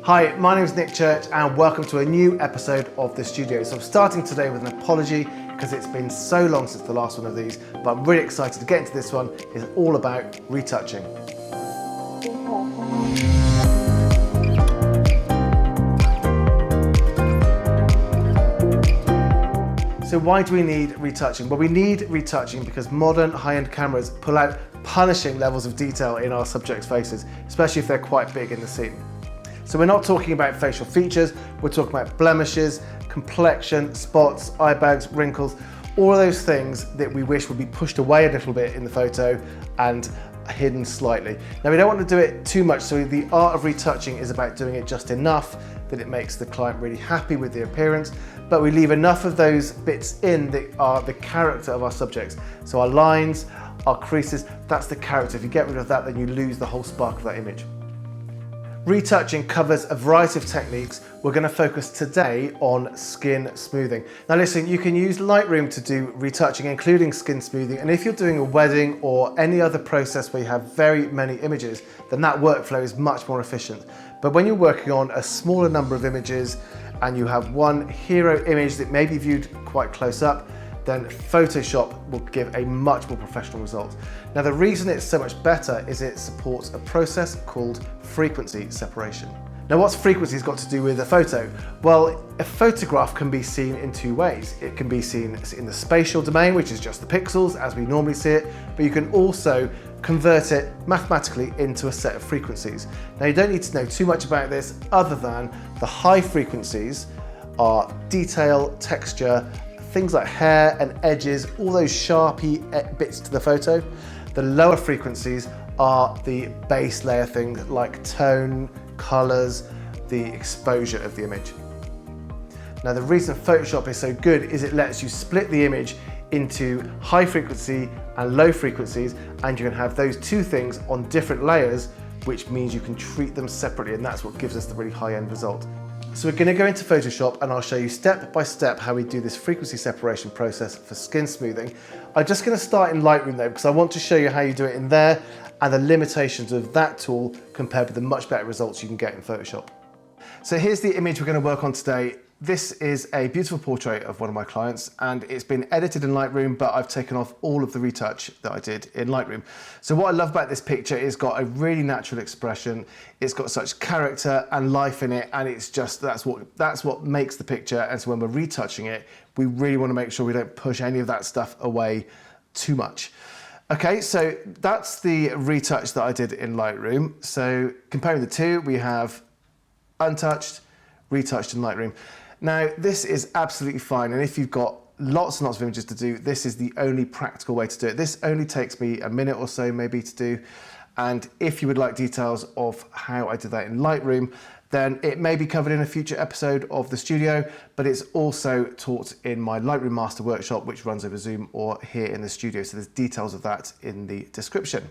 Hi, my name is Nick Church and welcome to a new episode of The Studio. So I'm starting today with an apology because it's been so long since the last one of these, but I'm really excited to get into this one. It's all about retouching. So why do we need retouching? Well, we need retouching because modern high-end cameras pull out punishing levels of detail in our subjects' faces, especially if they're quite big in the scene. So we're not talking about facial features, we're talking about blemishes, complexion, spots, eye bags, wrinkles, all of those things that we wish would be pushed away a little bit in the photo and hidden slightly. Now we don't want to do it too much, so the art of retouching is about doing it just enough that it makes the client really happy with the appearance, but we leave enough of those bits in that are the character of our subjects. So our lines, our creases, that's the character. If you get rid of that, then you lose the whole spark of that image. Retouching covers a variety of techniques. We're going to focus today on skin smoothing. Now listen, you can use Lightroom to do retouching, including skin smoothing, and if you're doing a wedding or any other process where you have very many images, then that workflow is much more efficient. But when you're working on a smaller number of images and you have one hero image that may be viewed quite close up, then Photoshop will give a much more professional result. Now the reason it's so much better is it supports a process called frequency separation. Now what's frequency got to do with a photo? Well, a photograph can be seen in two ways. It can be seen in the spatial domain, which is just the pixels as we normally see it, but you can also convert it mathematically into a set of frequencies. Now you don't need to know too much about this other than the high frequencies are detail, texture, things like hair and edges, all those sharpy bits to the photo. The lower frequencies are the base layer things like tone, colors, the exposure of the image. Now the reason Photoshop is so good is it lets you split the image into high frequency and low frequencies, and you can have those two things on different layers, which means you can treat them separately, and that's what gives us the really high-end result. So we're going to go into Photoshop and I'll show you step by step how we do this frequency separation process for skin smoothing. I'm just going to start in Lightroom though, because I want to show you how you do it in there and the limitations of that tool compared with the much better results you can get in Photoshop. So here's the image we're going to work on today. This is a beautiful portrait of one of my clients and it's been edited in Lightroom, but I've taken off all of the retouch that I did in Lightroom. So what I love about this picture is got a really natural expression. It's got such character and life in it, and it's just, that's what makes the picture. And so when we're retouching it, we really want to make sure we don't push any of that stuff away too much. Okay, so that's the retouch that I did in Lightroom. So comparing the two, we have untouched, retouched in Lightroom. Now, this is absolutely fine, and if you've got lots and lots of images to do, this is the only practical way to do it. This only takes me a minute or so maybe to do, and if you would like details of how I did that in Lightroom, then it may be covered in a future episode of The Studio, but it's also taught in my Lightroom Master workshop, which runs over Zoom or here in the studio, so there's details of that in the description.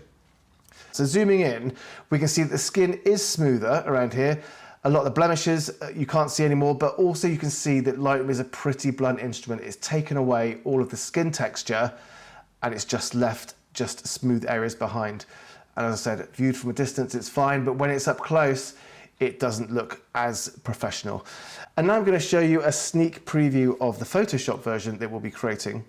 So zooming in, we can see that the skin is smoother around here. A lot of the blemishes you can't see anymore, but also you can see that Lightroom is a pretty blunt instrument. It's taken away all of the skin texture and it's just left just smooth areas behind. And as I said, viewed from a distance, it's fine, but when it's up close, it doesn't look as professional. And now I'm going to show you a sneak preview of the Photoshop version that we'll be creating.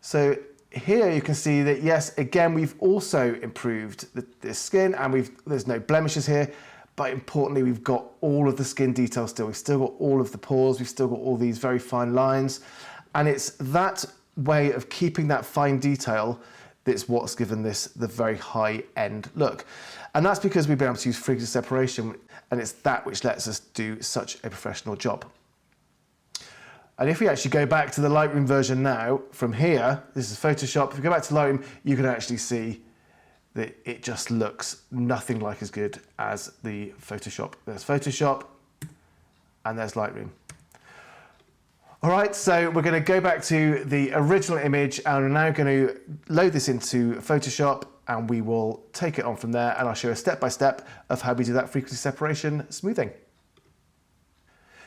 So here you can see that, yes, again, we've also improved the skin and there's no blemishes here. But importantly, we've got all of the skin detail still. We've still got all of the pores. We've still got all these very fine lines. And it's that way of keeping that fine detail that's what's given this the very high-end look. And that's because we've been able to use frequency separation, and it's that which lets us do such a professional job. And if we actually go back to the Lightroom version now, from here, this is Photoshop. If we go back to Lightroom, you can actually see that it just looks nothing like as good as the Photoshop. There's Photoshop and there's Lightroom. All right, so we're going to go back to the original image and we're now going to load this into Photoshop and we will take it on from there, and I'll show you a step-by-step of how we do that frequency separation smoothing.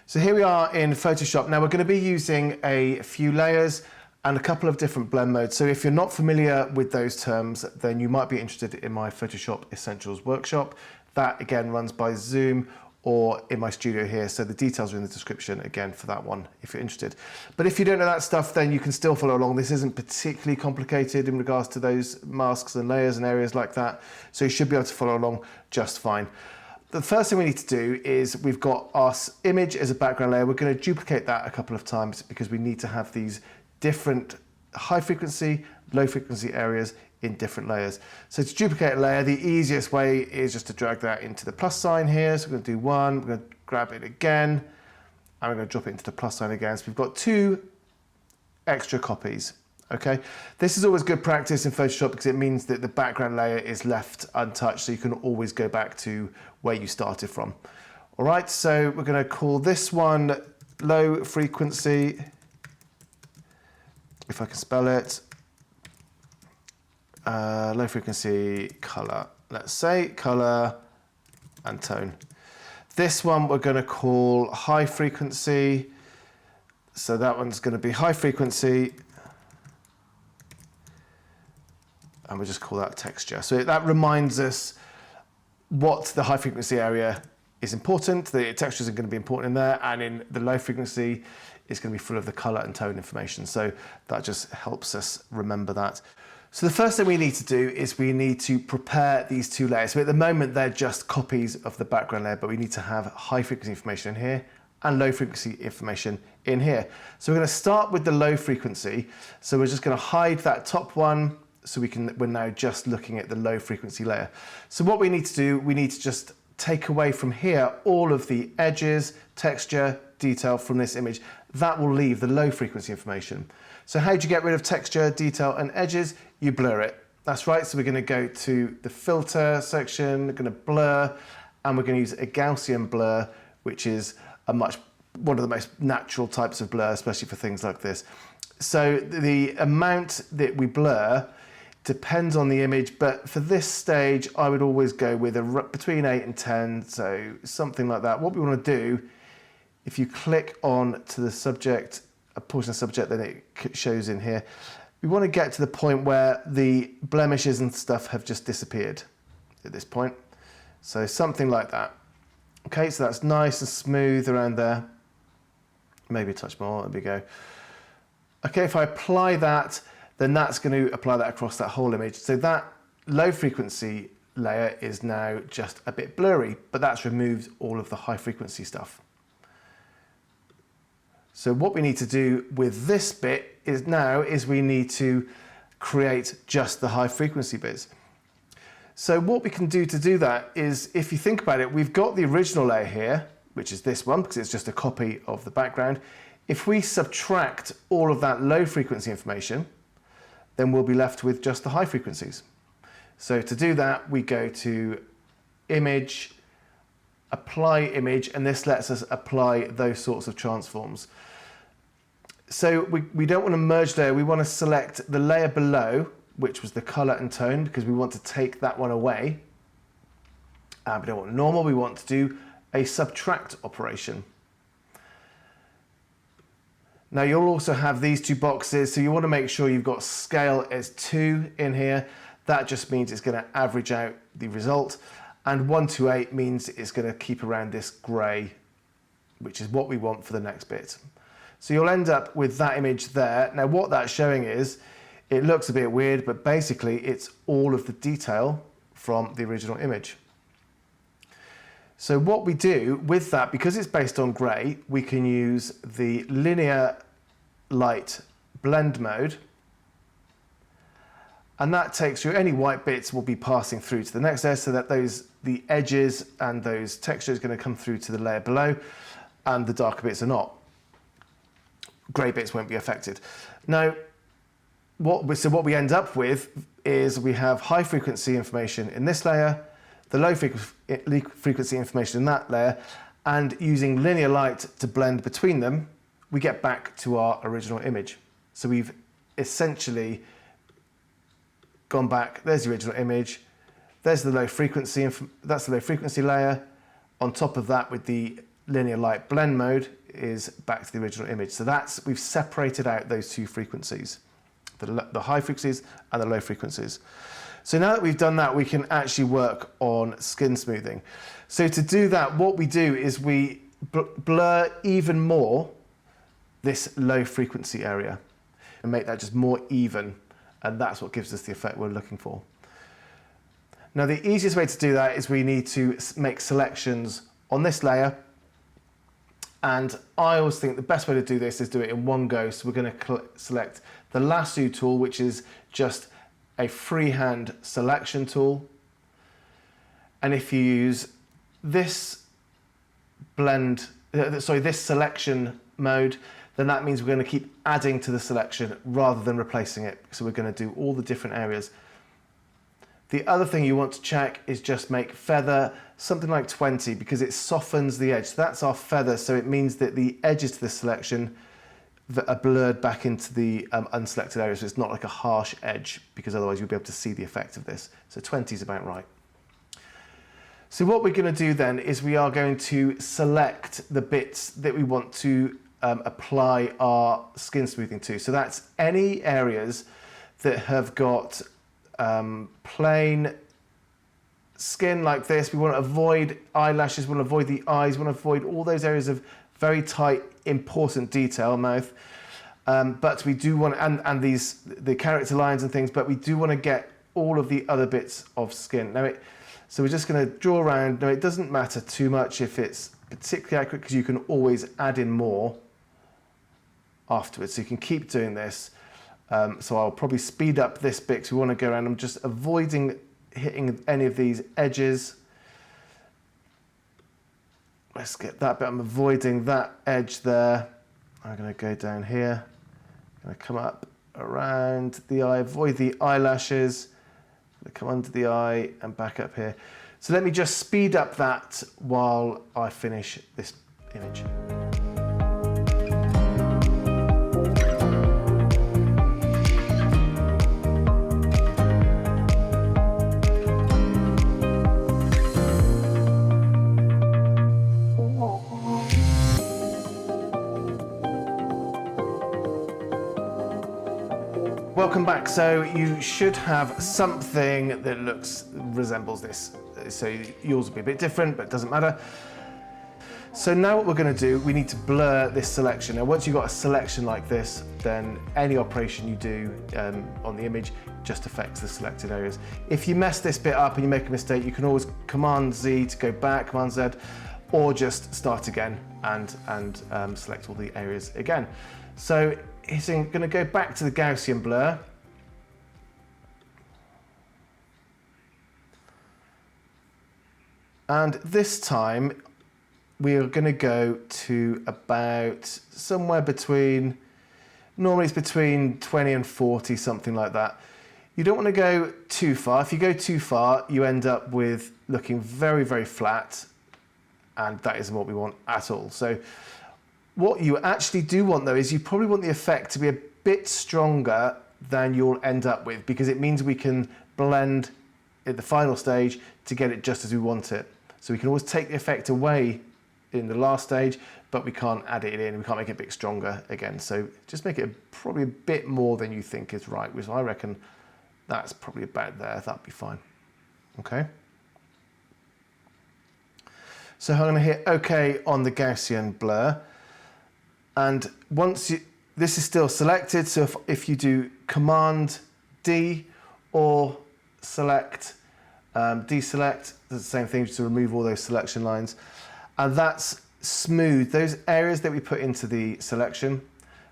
So here we are in Photoshop. Now we're going to be using a few layers and a couple of different blend modes. So if you're not familiar with those terms, then you might be interested in my Photoshop Essentials workshop. That again runs by Zoom or in my studio here. So the details are in the description again for that one if you're interested. But if you don't know that stuff, then you can still follow along. This isn't particularly complicated in regards to those masks and layers and areas like that. So you should be able to follow along just fine. The first thing we need to do is we've got our image as a background layer. We're going to duplicate that a couple of times because we need to have these different high frequency, low frequency areas in different layers. So to duplicate a layer, the easiest way is just to drag that into the plus sign here. So we're going to do one, we're going to grab it again, and we're going to drop it into the plus sign again. So we've got 2 extra copies. Okay, this is always good practice in Photoshop because it means that the background layer is left untouched, so you can always go back to where you started from. All right, so we're going to call this one low frequency, if I can spell it, low frequency color. Let's say color and tone. This one we're going to call high frequency, so that one's going to be high frequency. And we'll just call that texture. So that reminds us what the high frequency area is important. The textures are going to be important in there, and in the low frequency, it's going to be full of the color and tone information. So that just helps us remember that. So the first thing we need to do is we need to prepare these 2 layers. So at the moment, they're just copies of the background layer, but we need to have high frequency information in here and low frequency information in here. So we're going to start with the low frequency. So we're just going to hide that top one, so we're now just looking at the low frequency layer. So what we need to do, we need to just take away from here all of the edges, texture, detail from this image. That will leave the low frequency information. So how do you get rid of texture, detail, and edges? You blur it. That's right, so we're going to go to the filter section, we're going to blur, and we're going to use a Gaussian blur, which is one of the most natural types of blur, especially for things like this. So the amount that we blur depends on the image, but for this stage, I would always go with between 8 and 10, so something like that. What we want to do, if you click on to the subject, a portion of subject that it shows in here, we want to get to the point where the blemishes and stuff have just disappeared at this point. So something like that. Okay, so that's nice and smooth around there. Maybe a touch more, there we go. Okay, if I apply that, then that's going to apply that across that whole image. So that low frequency layer is now just a bit blurry, but that's removed all of the high frequency stuff. So what we need to do with this bit is we need to create just the high frequency bits. So what we can do to do that is, if you think about it, we've got the original layer here, which is this one, because it's just a copy of the background. If we subtract all of that low frequency information, then we'll be left with just the high frequencies. So to do that, we go to Image, Apply Image, and this lets us apply those sorts of transforms. So we don't want to merge layer, we want to select the layer below, which was the color and tone, because we want to take that one away. We don't want normal, we want to do a subtract operation. Now you'll also have these 2 boxes, so you want to make sure you've got scale as 2 in here. That just means it's going to average out the result. And 128 means it's going to keep around this gray, which is what we want for the next bit. So you'll end up with that image there. Now what that's showing is, it looks a bit weird, but basically it's all of the detail from the original image. So what we do with that, because it's based on gray, we can use the linear light blend mode, and that takes you, any white bits will be passing through to the next layer, so that the edges and those textures are going to come through to the layer below, and the darker bits are not. Gray bits won't be affected. Now, what we end up with is we have high frequency information in this layer, the low frequency information in that layer, and using linear light to blend between them, we get back to our original image. So we've essentially gone back, there's the original image, there's the low frequency, that's the low frequency layer. On top of that, with the linear light blend mode, is back to the original image. So we've separated out those 2 frequencies, the high frequencies and the low frequencies. So now that we've done that, we can actually work on skin smoothing. So to do that, what we do is we blur even more this low frequency area and make that just more even, and that's what gives us the effect we're looking for. Now the easiest way to do that is we need to make selections on this layer, and I always think the best way to do this is do it in one go. So we're going to select the lasso tool, which is just a freehand selection tool, and if you use this this selection mode, then that means we're going to keep adding to the selection rather than replacing it. So we're going to do all the different areas. The other thing you want to check is just make feather something like 20, because it softens the edge. So that's our feather, so it means that the edges to the selection that are blurred back into the unselected area, so it's not like a harsh edge, because otherwise you'll be able to see the effect of this. So 20 is about right. So what we're going to do then is we are going to select the bits that we want to apply our skin smoothing to. So that's any areas that have got plain skin like this. We want to avoid eyelashes, we want to avoid the eyes, we want to avoid all those areas of very tight, important detail, mouth. But we do want, and the character lines and things, but we do want to get all of the other bits of skin. Now, so we're just going to draw around. Now, it doesn't matter too much if it's particularly accurate, because you can always add in more afterwards. So you can keep doing this. So I'll probably speed up this bit because we want to go around. I'm just avoiding hitting any of these edges. Let's get that bit. I'm avoiding that edge there. I'm going to go down here. I'm going to come up around the eye, avoid the eyelashes. I'm going to come under the eye and back up here. So let me just speed up that while I finish this image. Welcome back. So you should have something that resembles this. So yours will be a bit different, but it doesn't matter. So now what we're going to do, we need to blur this selection. Now once you've got a selection like this, then any operation you do on the image just affects the selected areas. If you mess this bit up and you make a mistake, you can always Command Z to go back, Command Z, or just start again and select all the areas again. So it's going to go back to the Gaussian blur. And this time we are going to go to about somewhere between, normally it's between 20 and 40, something like that. You don't want to go too far. If you go too far, you end up with looking very, very flat, and that isn't what we want at all. So what you actually do want though is you probably want the effect to be a bit stronger than you'll end up with, because it means we can blend at the final stage to get it just as we want it. So we can always take the effect away in the last stage, but we can't add it in, we can't make it a bit stronger again. So just make it probably a bit more than you think is right, which I reckon that's probably about there. That'd be fine. Okay. So I'm going to hit OK on the Gaussian blur. And once this is still selected, so if you do Command D or select, deselect, it's the same thing, just to remove all those selection lines. And that's smooth those areas that we put into the selection.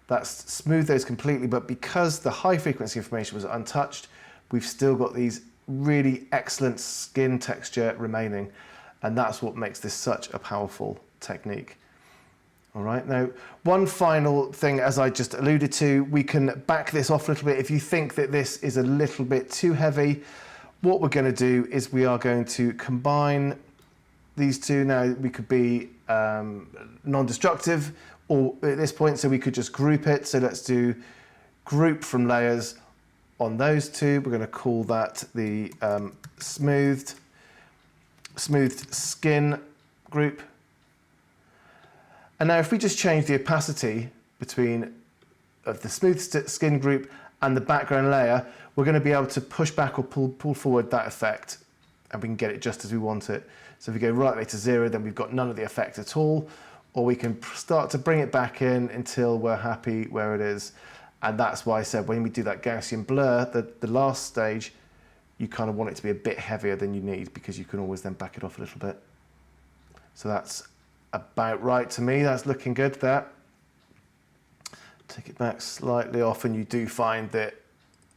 That's smooth those completely, but because the high frequency information was untouched, we've still got these really excellent skin texture remaining. And that's what makes this such a powerful technique. All right, now one final thing, as I just alluded to, we can back this off a little bit. If you think that this is a little bit too heavy, what we're going to do is we are going to combine these two. Now we could be non-destructive or at this point, so we could just group it. So let's do group from layers on those two. We're going to call that the smoothed skin group. And now if we just change the opacity between of the smooth skin group and the background layer, we're going to be able to push back or pull forward that effect, and we can get it just as we want it. So if we go right the way to 0, then we've got none of the effect at all, or we can start to bring it back in until we're happy where it is. And that's why I said when we do that Gaussian blur, the last stage, you kind of want it to be a bit heavier than you need, because you can always then back it off a little bit. So that's about right to me. That's looking good there. Take it back slightly off, and you do find that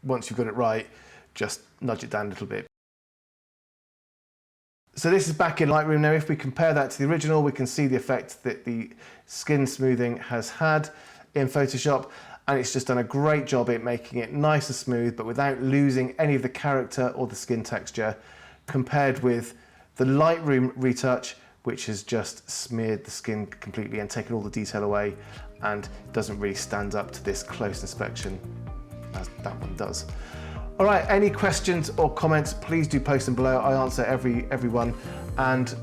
once you've got it right, just nudge it down a little bit. So this is back in Lightroom now. If we compare that to the original, we can see the effect that the skin smoothing has had in Photoshop, and it's just done a great job at making it nice and smooth, but without losing any of the character or the skin texture, compared with the Lightroom Retouch, which has just smeared the skin completely and taken all the detail away, and doesn't really stand up to this close inspection as that one does. All right, any questions or comments, please do post them below. I answer everyone. And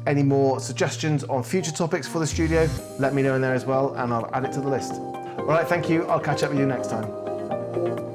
any more suggestions on future topics for the studio, let me know in there as well, and I'll add it to the list. All right, thank you. I'll catch up with you next time.